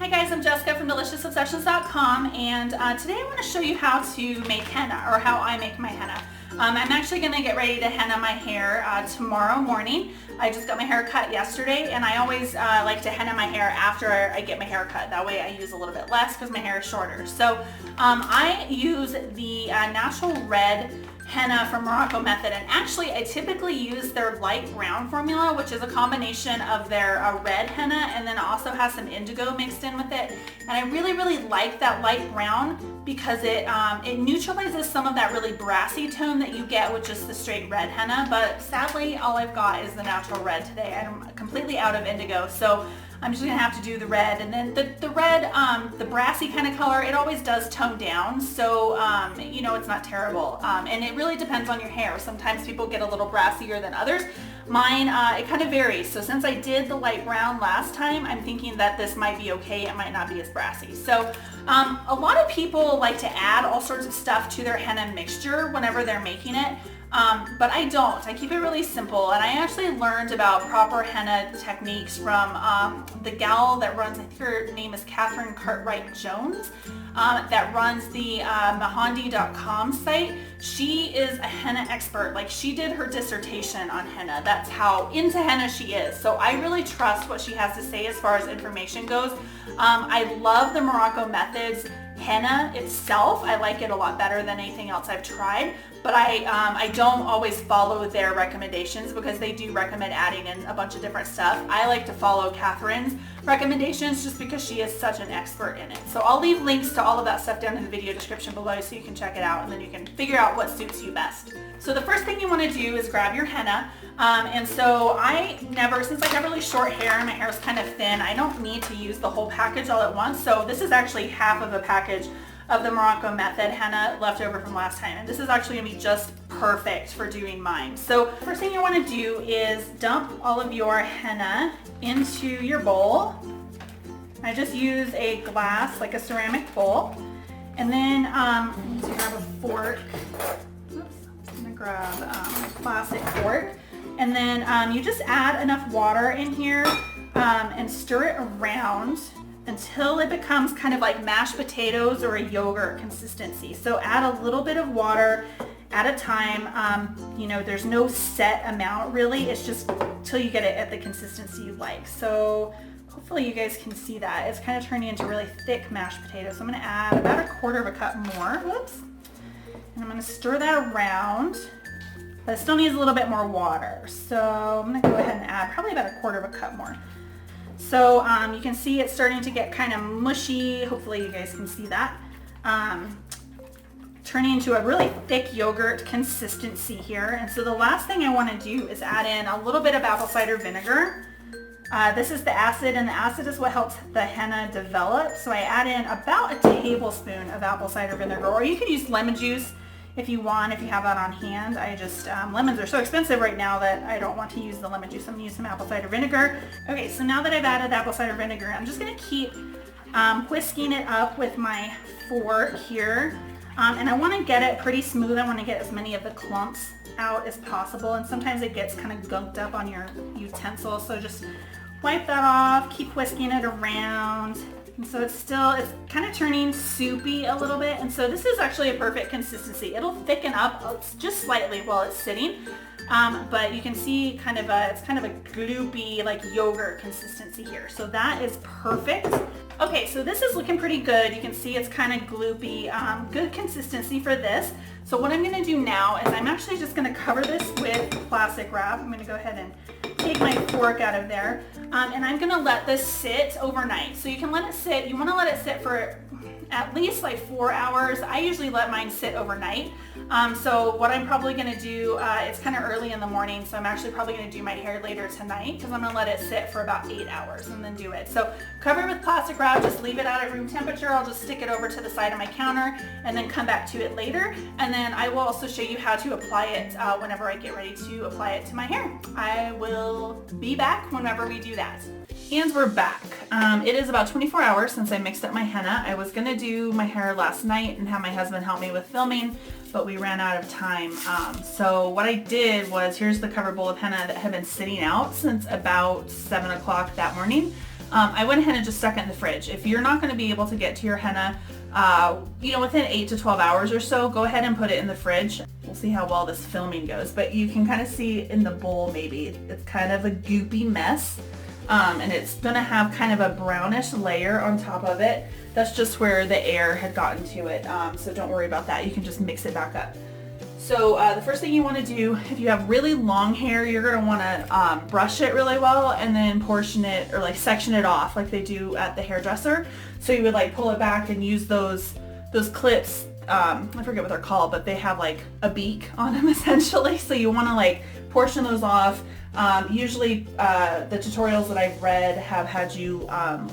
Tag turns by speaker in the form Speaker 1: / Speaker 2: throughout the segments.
Speaker 1: Hey guys, I'm Jessica from DeliciousObsessions.com, and today I want to show you how to make henna, or how I make my henna. I'm actually going to get ready to henna my hair tomorrow morning. I just got my hair cut yesterday, and I always like to henna my hair after I get my hair cut. That way I use a little bit less because my hair is shorter. So I use the natural red henna from Morocco Method, and actually I typically use their light brown formula, which is a combination of their red henna and then also has some indigo mixed in with it. And I really like that light brown because it neutralizes some of that really brassy tone that you get with just the straight red henna. But sadly, all I've got is the natural red today. I'm completely out of indigo, so I'm just gonna have to do the red. And then the red, the brassy kind of color, it always does tone down, so you know, it's not terrible. And it really depends on your hair. Sometimes people get a little brassier than others. Mine, it kind of varies. So since I did the light brown last time, I'm thinking that this might be okay. It might not be as brassy. So a lot of people like to add all sorts of stuff to their henna mixture whenever they're making it. But I don't. I keep it really simple, and I actually learned about proper henna techniques from the gal that runs, I think her name is Catherine Cartwright Jones, that runs the mahandi.com site. She is a henna expert. Like, she did her dissertation on henna. That's how into henna she is. So I really trust what she has to say as far as information goes. I love the Morocco Methods henna itself. I like it a lot better than anything else I've tried, but I don't always follow their recommendations because they do recommend adding in a bunch of different stuff. I like to follow Catherine's recommendations just because she is such an expert in it. So I'll leave links to all of that stuff down in the video description below so you can check it out, and then you can figure out what suits you best. So the first thing you want to do is grab your henna. And so since I have really short hair and my hair is kind of thin, I don't need to use the whole package all at once. So this is actually half of a package of the Morocco Method henna left over from last time. And this is actually gonna be just perfect for doing mine. So first thing you wanna do is dump all of your henna into your bowl. I just use a glass, like a ceramic bowl. And then I need to grab a fork. Oops, I'm gonna grab a plastic fork. And then you just add enough water in here and stir it around until it becomes kind of like mashed potatoes or a yogurt consistency. So add a little bit of water at a time. You know, there's no set amount really. It's just till you get it at the consistency you like. So hopefully you guys can see that. It's kind of turning into really thick mashed potatoes. So I'm gonna add about 1/4 cup more. Whoops. And I'm gonna stir that around. But it still needs a little bit more water. So I'm gonna go ahead and add probably about 1/4 cup more. So you can see it's starting to get kind of mushy. Hopefully you guys can see that. Turning into a really thick yogurt consistency here. And so the last thing I wanna do is add in a little bit of apple cider vinegar. This is the acid, and the acid is what helps the henna develop. So I add in about a tablespoon of apple cider vinegar, or you can use lemon juice if you want, if you have that on hand. I just, lemons are so expensive right now that I don't want to use the lemon juice. I'm gonna use some apple cider vinegar. Okay, so now that I've added apple cider vinegar, I'm just gonna keep whisking it up with my fork here. And I wanna get it pretty smooth. I wanna get as many of the clumps out as possible. And sometimes it gets kind of gunked up on your utensil. So just wipe that off, keep whisking it around. And so it's kind of turning soupy a little bit. And so this is actually a perfect consistency. It'll thicken up just slightly while it's sitting. But you can see it's kind of a gloopy, like yogurt consistency here. So that is perfect. Okay, so this is looking pretty good. You can see it's kind of gloopy, good consistency for this. So what I'm gonna do now is I'm actually just gonna cover this with plastic wrap. I'm gonna go ahead and take my fork out of there, and I'm gonna let this sit overnight. So you can let it sit, you wanna let it sit for at least like 4 hours. I usually let mine sit overnight. So what I'm probably gonna do, it's kind of early in the morning, so I'm actually probably gonna do my hair later tonight because I'm gonna let it sit for about 8 hours and then do it. So cover it with plastic wrap, just leave it out at room temperature. I'll just stick it over to the side of my counter and then come back to it later. And then I will also show you how to apply it whenever I get ready to apply it to my hair. I will be back whenever we do that. And we're back. It is about 24 hours since I mixed up my henna. I was gonna do my hair last night and have my husband help me with filming, but we ran out of time. So what I did was, here's the covered bowl of henna that had been sitting out since about 7 o'clock that morning. I went ahead and just stuck it in the fridge. If you're not going to be able to get to your henna, you know, within 8 to 12 hours or so, go ahead and put it in the fridge. We'll see how well this filming goes, but you can kind of see in the bowl maybe it's kind of a goopy mess, and it's going to have kind of a brownish layer on top of it. That's just where the air had gotten to it, so don't worry about that. You can just mix it back up. So the first thing you want to do, if you have really long hair, you're going to want to brush it really well and then portion it, or like section it off like they do at the hairdresser. So you would like pull it back and use those clips, I forget what they're called, but they have like a beak on them essentially. So you want to like portion those off. Usually the tutorials that I've read have had you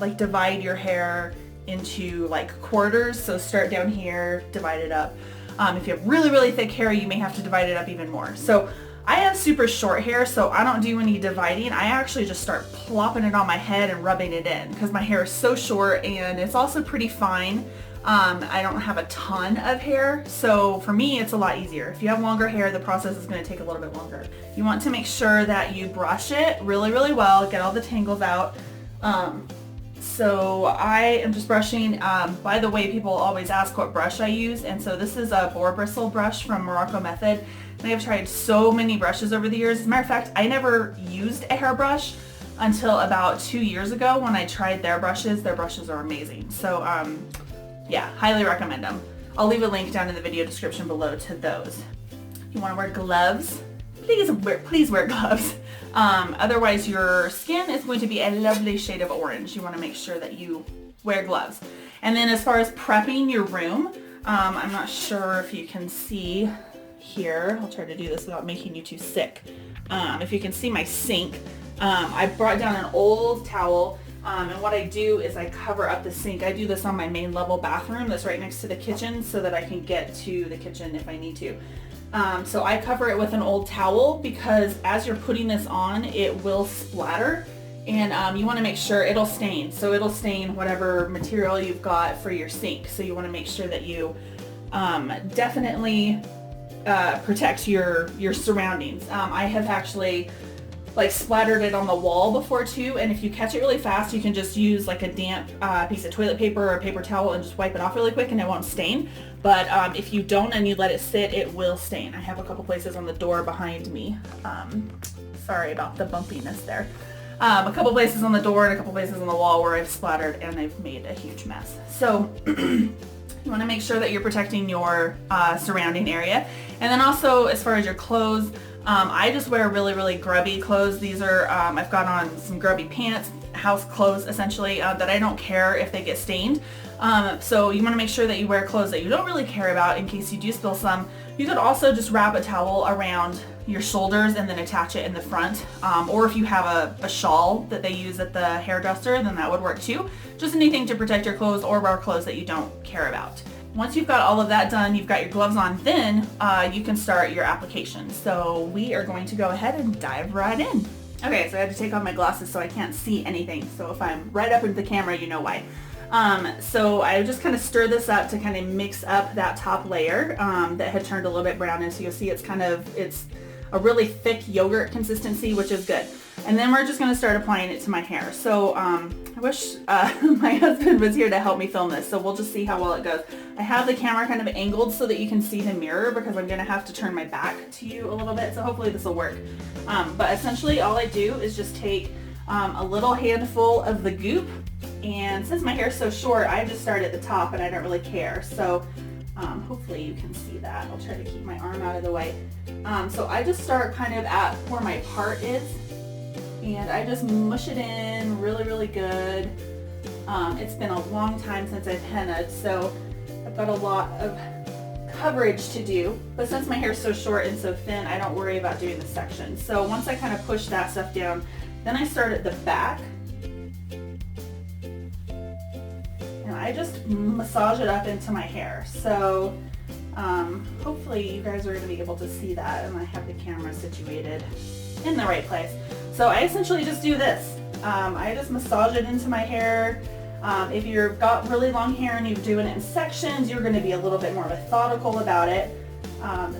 Speaker 1: like divide your hair into like quarters. So start down here, divide it up. If you have really, really thick hair, you may have to divide it up even more. So I have super short hair, so I don't do any dividing. I actually just start plopping it on my head and rubbing it in because my hair is so short and it's also pretty fine. I don't have a ton of hair, so for me it's a lot easier. If you have longer hair, the process is going to take a little bit longer. You want to make sure that you brush it really, really well, get all the tangles out. So I am just brushing. By the way, people always ask what brush I use, and so this is a boar bristle brush from Morocco Method. And I've tried so many brushes over the years. As a matter of fact, I never used a hairbrush until about 2 years ago when I tried their brushes. Their brushes are amazing. So yeah, highly recommend them. I'll leave a link down in the video description below to those. You want to wear gloves? Please wear gloves. Otherwise your skin is going to be a lovely shade of orange. You want to make sure that you wear gloves. And then as far as prepping your room, I'm not sure if you can see here. I'll try to do this without making you too sick. If you can see my sink, I brought down an old towel, and what I do is I cover up the sink. I do this on my main level bathroom that's right next to the kitchen so that I can get to the kitchen if I need to. So I cover it with an old towel because as you're putting this on, it will splatter, and you want to make sure it'll stain. So it'll stain whatever material you've got for your sink. So you want to make sure that you definitely protect your surroundings. I have actually like splattered it on the wall before too, and if you catch it really fast, you can just use like a damp piece of toilet paper or a paper towel and just wipe it off really quick and it won't stain. But if you don't and you let it sit, it will stain. I have a couple places on the door behind me. Sorry about the bumpiness there. A couple places on the door and a couple places on the wall where I've splattered and I've made a huge mess. So you want to make sure that you're protecting your surrounding area. And then also as far as your clothes, I just wear really, really grubby clothes. These are, I've got on some grubby pants, house clothes essentially, that I don't care if they get stained. So you want to make sure that you wear clothes that you don't really care about in case you do spill some. You could also just wrap a towel around your shoulders and then attach it in the front. Or if you have a shawl that they use at the hairdresser, then that would work too. Just anything to protect your clothes or wear clothes that you don't care about. Once you've got all of that done, you've got your gloves on, then you can start your application. So we are going to go ahead and dive right in. Okay, so I had to take off my glasses so I can't see anything. So if I'm right up into the camera, you know why. So I just kind of stir this up to kind of mix up that top layer that had turned a little bit brown. And so you'll see it's a really thick yogurt consistency, which is good. And then we're just going to start applying it to my hair. So I wish my husband was here to help me film this, so we'll just see how well it goes. I have the camera kind of angled so that you can see the mirror because I'm going to have to turn my back to you a little bit, so hopefully this will work. But essentially all I do is just take a little handful of the goop, and since my hair is so short, I just start at the top and I don't really care. So hopefully you can see that. I'll try to keep my arm out of the way. So I just start kind of at where my part is, and I just mush it in really, really good. It's been a long time since I've hennaed, so I've got a lot of coverage to do, but since my hair is so short and so thin, I don't worry about doing the section. So once I kind of push that stuff down, then I start at the back, and I just massage it up into my hair. So hopefully you guys are going to be able to see that, and I have the camera situated in the right place. So I essentially just do this. I just massage it into my hair. If you've got really long hair and you're doing it in sections, you're going to be a little bit more methodical about it.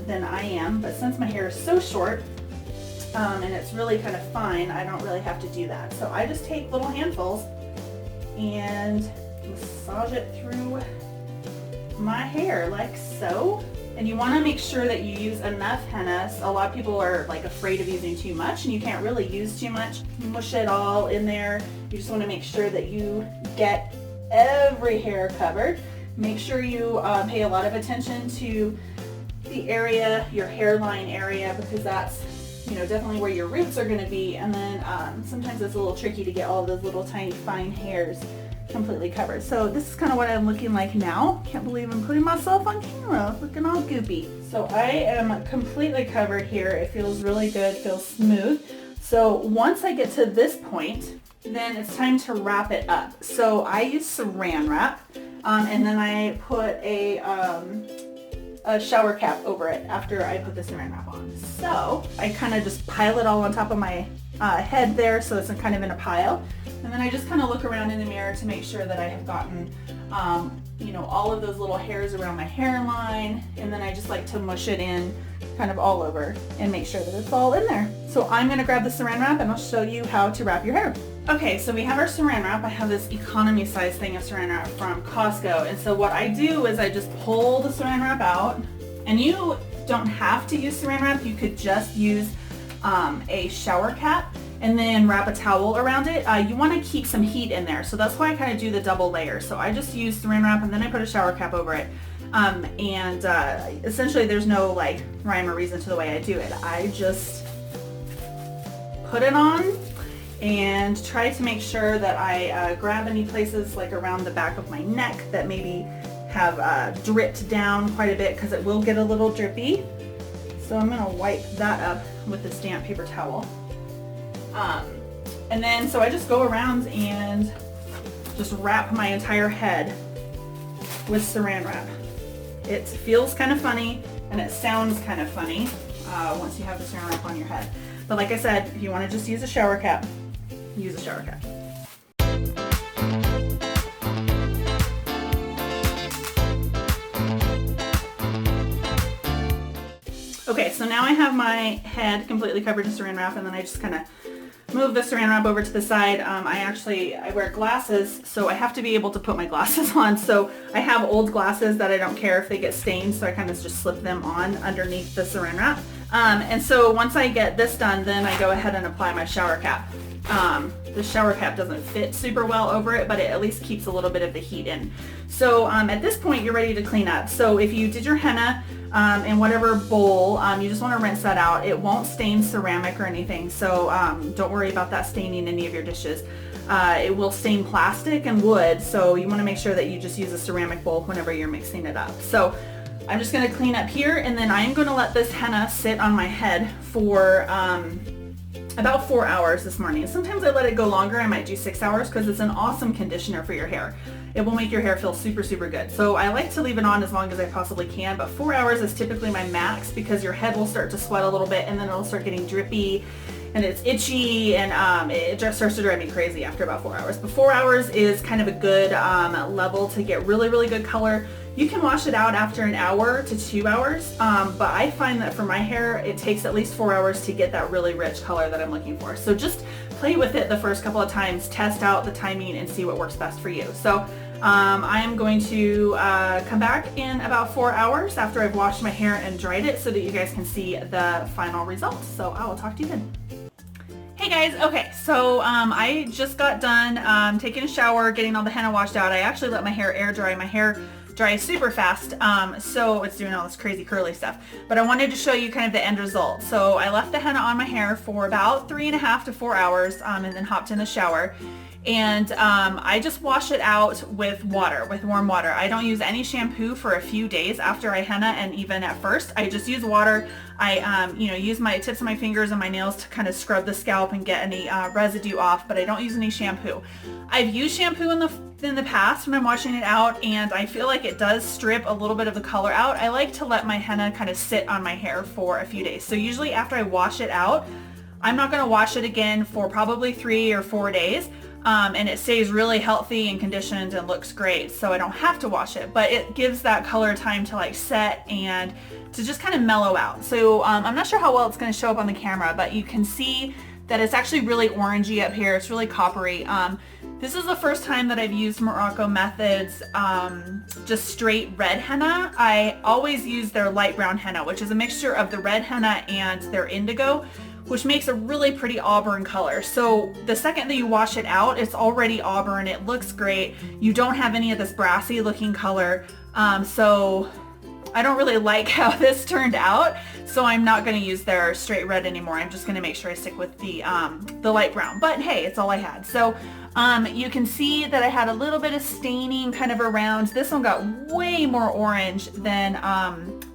Speaker 1: than I am, but since my hair is so short and it's really kind of fine, I don't really have to do that. So I just take little handfuls and massage it through my hair like so. And you want to make sure that you use enough henna. A lot of people are like afraid of using too much, and you can't really use too much. Mush it all in there. You just want to make sure that you get every hair covered. Make sure you pay a lot of attention to the area, your hairline area, because that's, you know, definitely where your roots are going to be. And then sometimes it's a little tricky to get all those little tiny fine hairs completely covered. So this is kind of what I'm looking like now. Can't believe I'm putting myself on camera, looking all goopy. So I am completely covered here. It feels really good, feels smooth. So once I get to this point, then it's time to wrap it up. So I use saran wrap, and then I put a shower cap over it after I put the saran wrap on. So I kind of just pile it all on top of my head there, so it's kind of in a pile. And then I just kind of look around in the mirror to make sure that I have gotten, you know, all of those little hairs around my hairline. And then I just like to mush it in kind of all over and make sure that it's all in there. So I'm going to grab the saran wrap and I'll show you how to wrap your hair. Okay, so we have our saran wrap. I have this economy size thing of saran wrap from Costco. And so what I do is I just pull the saran wrap out, and you don't have to use saran wrap. You could just use a shower cap and then wrap a towel around it. You want to keep some heat in there, so that's why I kind of do the double layer. So I just use saran wrap and then I put a shower cap over it. Essentially there's no like rhyme or reason to the way I do it. I just put it on and try to make sure that I grab any places like around the back of my neck that maybe have dripped down quite a bit, because it will get a little drippy. So I'm gonna wipe that up with this damp paper towel. And then so I just go around and just wrap my entire head with saran wrap. It feels kind of funny and it sounds kind of funny once you have the saran wrap on your head. But like I said, if you want to just use a shower cap, use a shower cap. Okay, so now I have my head completely covered in saran wrap, and then I just kind of move the saran wrap over to the side. I wear glasses, so I have to be able to put my glasses on. So I have old glasses that I don't care if they get stained, so I kind of just slip them on underneath the saran wrap. And so once I get this done, then I go ahead and apply my shower cap. The shower cap doesn't fit super well over it, but it at least keeps a little bit of the heat in. So at this point, you're ready to clean up. So if you did your henna in whatever bowl, you just want to rinse that out. It won't stain ceramic or anything, so don't worry about that staining any of your dishes. It will stain plastic and wood, so you want to make sure that you just use a ceramic bowl whenever you're mixing it up. So I'm just going to clean up here, and then I am going to let this henna sit on my head for about 4 hours this morning. Sometimes I let it go longer. I might do 6 hours because it's an awesome conditioner for your hair. It will make your hair feel super, super good. So I like to leave it on as long as I possibly can, but 4 hours is typically my max, because your head will start to sweat a little bit and then it'll start getting drippy and it's itchy, and it just starts to drive me crazy after about 4 hours. But 4 hours is kind of a good level to get really, really good color. You can wash it out after an hour to 2 hours, but I find that for my hair, it takes at least 4 hours to get that really rich color that I'm looking for. So just play with it the first couple of times, test out the timing, and see what works best for you. So I am going to come back in about 4 hours after I've washed my hair and dried it, so that you guys can see the final results. So I will talk to you then. Hey guys, okay, so I just got done taking a shower, getting all the henna washed out. I actually let my hair air dry. My hair dries super fast, so it's doing all this crazy curly stuff. But I wanted to show you kind of the end result. So I left the henna on my hair for about 3.5 to 4 hours, and then hopped in the shower. And I just wash it out with water, with warm water. I don't use any shampoo for a few days after I henna, and even at first. I just use water. I use my tips of my fingers and my nails to kind of scrub the scalp and get any residue off, but I don't use any shampoo. I've used shampoo in the past when I'm washing it out, and I feel like it does strip a little bit of the color out. I like to let my henna kind of sit on my hair for a few days. So usually after I wash it out, I'm not going to wash it again for probably 3 or 4 days. and it stays really healthy and conditioned and looks great, so I don't have to wash it, but it gives that color time to like set and to just kind of mellow out. So I'm not sure how well it's going to show up on the camera, but you can see that it's actually really orangey up here. It's really coppery. This is the first time that I've used Morocco Methods just straight red henna. I always use their light brown henna, which is a mixture of the red henna and their indigo, which makes a really pretty auburn color. So the second that you wash it out, it's already auburn. It looks great. You don't have any of this brassy looking color. So I don't really like how this turned out, so I'm not going to use their straight red anymore. I'm just going to make sure I stick with the light brown. But hey, it's all I had. So you can see that I had a little bit of staining kind of around. This one got way more orange than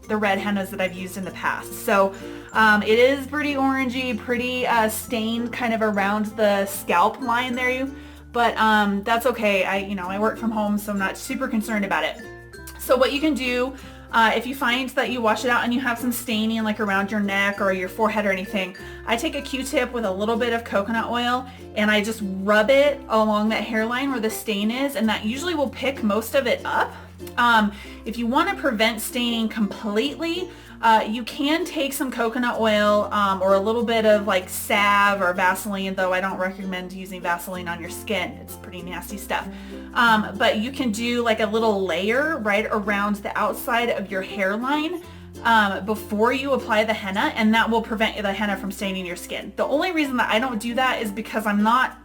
Speaker 1: the red hennas that I've used in the past. So it is pretty orangey, pretty stained kind of around the scalp line there. But that's okay. I work from home, so I'm not super concerned about it. So what you can do, if you find that you wash it out and you have some staining like around your neck or your forehead or anything, I take a Q-tip with a little bit of coconut oil and I just rub it along that hairline where the stain is, and that usually will pick most of it up. If you want to prevent staining completely, you can take some coconut oil or a little bit of like salve or Vaseline, though I don't recommend using Vaseline on your skin. It's pretty nasty stuff. But you can do like a little layer right around the outside of your hairline before you apply the henna, and that will prevent the henna from staining your skin. The only reason that I don't do that is because I'm not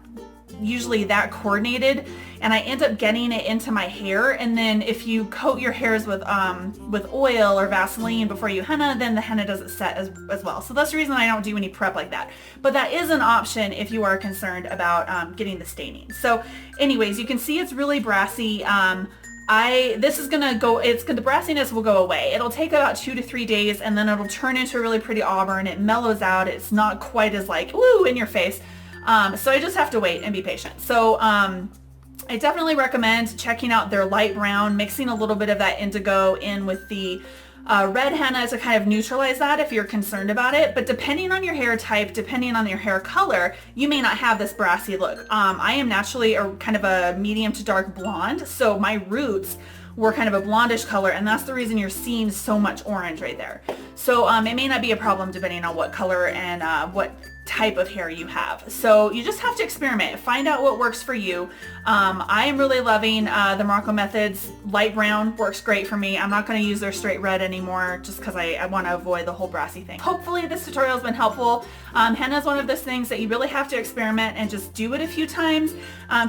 Speaker 1: usually that coordinated, and I end up getting it into my hair, and then if you coat your hairs with oil or Vaseline before you henna, then the henna doesn't set as well. So that's the reason I don't do any prep like that. But that is an option if you are concerned about getting the staining. So anyways, you can see it's really brassy. This is gonna go, the brassiness will go away. It'll take about 2 to 3 days, and then it'll turn into a really pretty auburn. It mellows out. It's not quite as like, woo, in your face. So I just have to wait and be patient. So I definitely recommend checking out their light brown, mixing a little bit of that indigo in with the red henna to kind of neutralize that if you're concerned about it. But depending on your hair type, depending on your hair color, you may not have this brassy look. I am naturally kind of a medium to dark blonde, so my roots were kind of a blondish color, and that's the reason you're seeing so much orange right there. So it may not be a problem depending on what color and what type of hair you have. So you just have to experiment, find out what works for you. I am really loving the Morocco Methods light brown. Works great for me. I'm not going to use their straight red anymore just because I want to avoid the whole brassy thing. Hopefully this tutorial has been helpful. Henna is one of those things that you really have to experiment and just do it a few times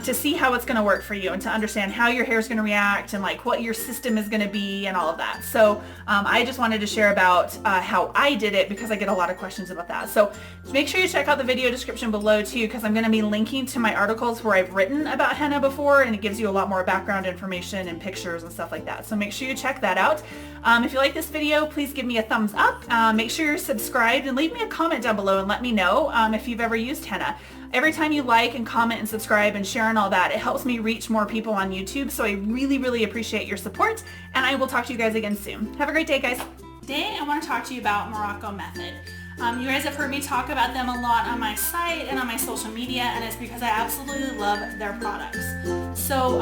Speaker 1: to see how it's going to work for you and to understand how your hair is going to react and like what your system is going to be and all of that. So I just wanted to share about how I did it because I get a lot of questions about that. So make sure you check out the video description below too, because I'm going to be linking to my articles where I've written about henna before, and it gives you a lot more background information and pictures and stuff like that. So make sure you check that out. If you like this video, please give me a thumbs up. Make sure you're subscribed and leave me a comment down below and let me know if you've ever used henna. Every time you like and comment and subscribe and share and all that, it helps me reach more people on YouTube. So I really, really appreciate your support, and I will talk to you guys again soon. Have a great day, guys. Today I want to talk to you about Morocco Method. You guys have heard me talk about them a lot on my site and on my social media, and it's because I absolutely love their products. So